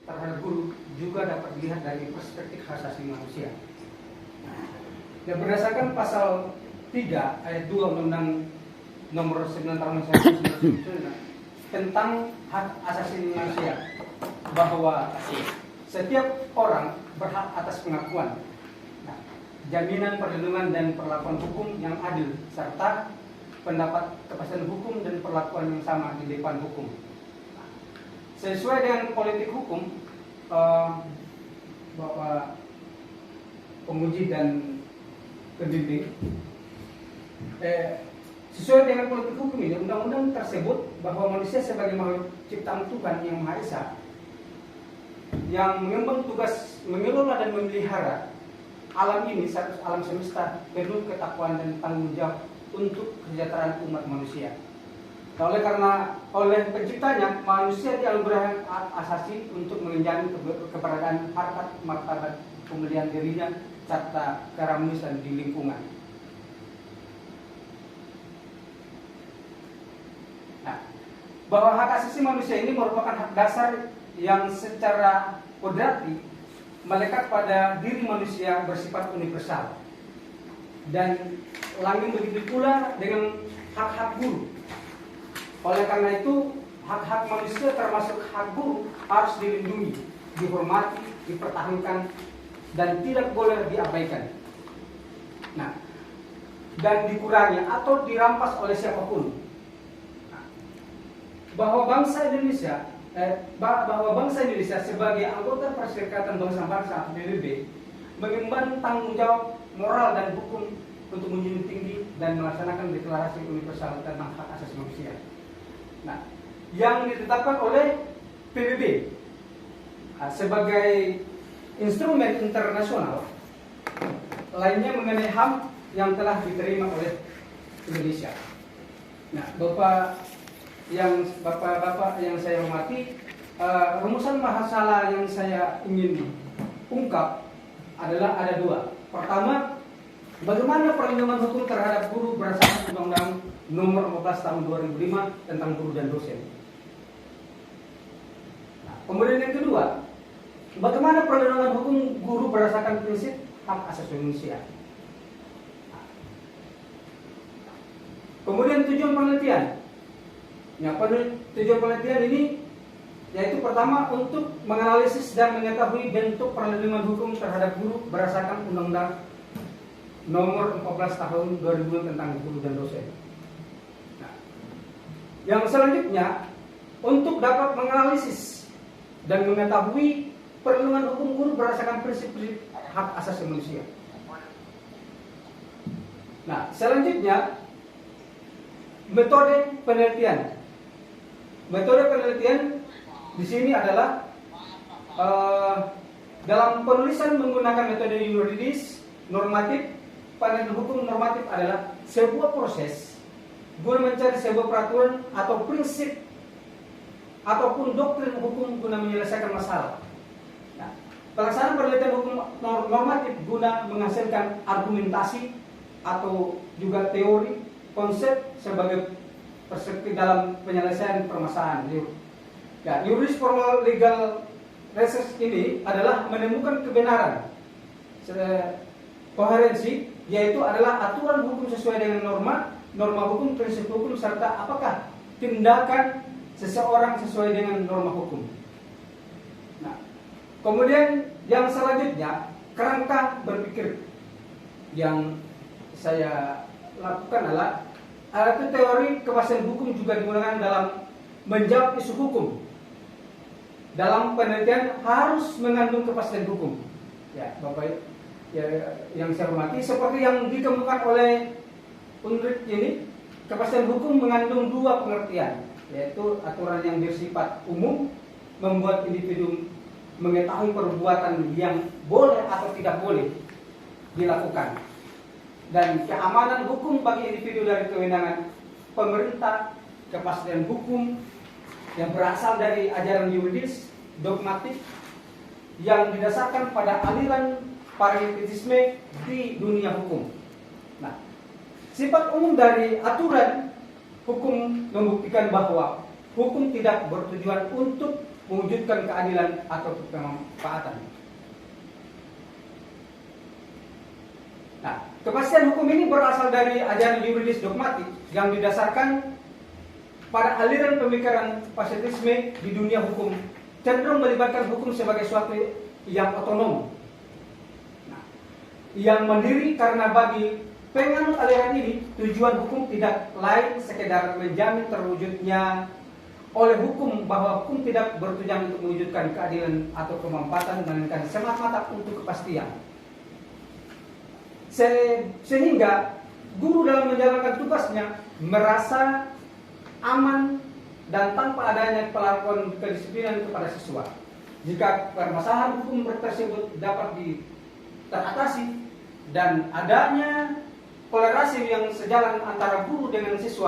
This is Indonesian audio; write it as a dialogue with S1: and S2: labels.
S1: terhadap guru juga dapat dilihat dari perspektif hak asasi manusia. Dan berdasarkan pasal 3 ayat 2 Undang-Undang Nomor 9 Tahun 1999 tentang hak asasi manusia, bahwa setiap orang berhak atas pengakuan, jaminan perlindungan dan perlakuan hukum yang adil, serta pendapat kepastian hukum dan perlakuan yang sama di depan hukum. Sesuai dengan politik hukum, bahwa penguji dan pendidik, sesuai dengan politik hukum ini, undang-undang tersebut bahwa manusia sebagai makhluk ciptaan Tuhan yang Maha Esa, yang mengemban tugas mengelola dan memelihara alam ini, alam semesta, perlu ketakwaan dan tanggung jawab untuk kesejahteraan umat manusia. Oleh penciptanya, manusia dianugerahi hak asasi untuk menjamin keberadaan harkat martabat kemuliaan dirinya serta keharmonisan di lingkungan. Nah, bahwa hak asasi manusia ini merupakan hak dasar yang secara kodrati melekat pada diri manusia, bersifat universal, dan langgeng begitu pula dengan hak-hak guru. Oleh karena itu, hak-hak manusia termasuk hak guru harus dilindungi, dihormati, dipertahankan, dan tidak boleh diabaikan. Nah, dan dikurangi atau dirampas oleh siapapun. Bahwa bangsa Indonesia sebagai anggota Perserikatan Bangsa-Bangsa PBB mengemban tanggung jawab moral dan hukum untuk menjunjung tinggi dan melaksanakan Deklarasi Universal tentang Hak Asasi Manusia. Nah, yang ditetapkan oleh PBB sebagai instrumen internasional lainnya mengenai HAM yang telah diterima oleh Indonesia. Nah, Bapak-bapak yang saya hormati, rumusan masalah yang saya ingin ungkap adalah ada dua. Pertama, bagaimana perlindungan hukum terhadap guru berdasarkan Undang-Undang Nomor 14 Tahun 2005 tentang guru dan dosen. Nah, kemudian yang kedua, bagaimana perlindungan hukum guru berdasarkan prinsip hak asasi manusia. Kemudian tujuan penelitian. Ya, tujuan penelitian ini yaitu pertama untuk menganalisis dan mengetahui bentuk perlindungan hukum terhadap guru berdasarkan Undang-Undang Nomor 14 Tahun 2000 tentang guru dan dosen. Nah, yang selanjutnya untuk dapat menganalisis dan mengetahui perlindungan hukum guru berdasarkan prinsip-prinsip hak asasi manusia. Nah, selanjutnya metode penelitian. Metode penelitian di sini adalah dalam penulisan menggunakan metode yuridis normatif. Penelitian hukum normatif adalah sebuah proses guna mencari sebuah peraturan atau prinsip ataupun doktrin hukum guna menyelesaikan masalah. Nah, pelaksanaan penelitian hukum normatif guna menghasilkan argumentasi atau juga teori konsep sebagai perspektif dalam penyelesaian permasalahan. Ya, juris formal legal research ini adalah menemukan kebenaran, koherensi, yaitu adalah aturan hukum sesuai dengan norma hukum, prinsip hukum, serta apakah tindakan seseorang sesuai dengan norma hukum. Nah, kemudian yang selanjutnya kerangka berpikir yang saya lakukan adalah teori kepastian hukum juga digunakan dalam menjawab isu hukum. Dalam penelitian harus mengandung kepastian hukum. Ya, Bapak yang saya hormati, seperti yang dikemukakan oleh UNRIT ini, kepastian hukum mengandung dua pengertian, yaitu aturan yang bersifat umum, membuat individu mengetahui perbuatan yang boleh atau tidak boleh dilakukan, dan keamanan hukum bagi individu dari kewenangan pemerintah. Kepastian hukum yang berasal dari ajaran yuridis dogmatik yang didasarkan pada aliran parietisme di dunia hukum. Nah, sifat umum dari aturan hukum membuktikan bahwa hukum tidak bertujuan untuk mewujudkan keadilan atau kemanfaatan. Nah, kepastian hukum ini berasal dari ajaran yuridis dogmatik yang didasarkan pada aliran pemikiran positisme di dunia hukum, cenderung melibatkan hukum sebagai suatu yang otonom, yang mandiri, karena bagi penganut aliran ini tujuan hukum tidak lain sekedar menjamin terwujudnya oleh hukum, bahwa hukum tidak bertujuan untuk mewujudkan keadilan atau kemanfaatan, melainkan semata-mata untuk kepastian. Sehingga guru dalam menjalankan tugasnya merasa aman dan tanpa adanya perlakuan kedisiplinan kepada siswa. Jika permasalahan hukum tersebut dapat teratasi dan adanya toleransi yang sejalan antara guru dengan siswa,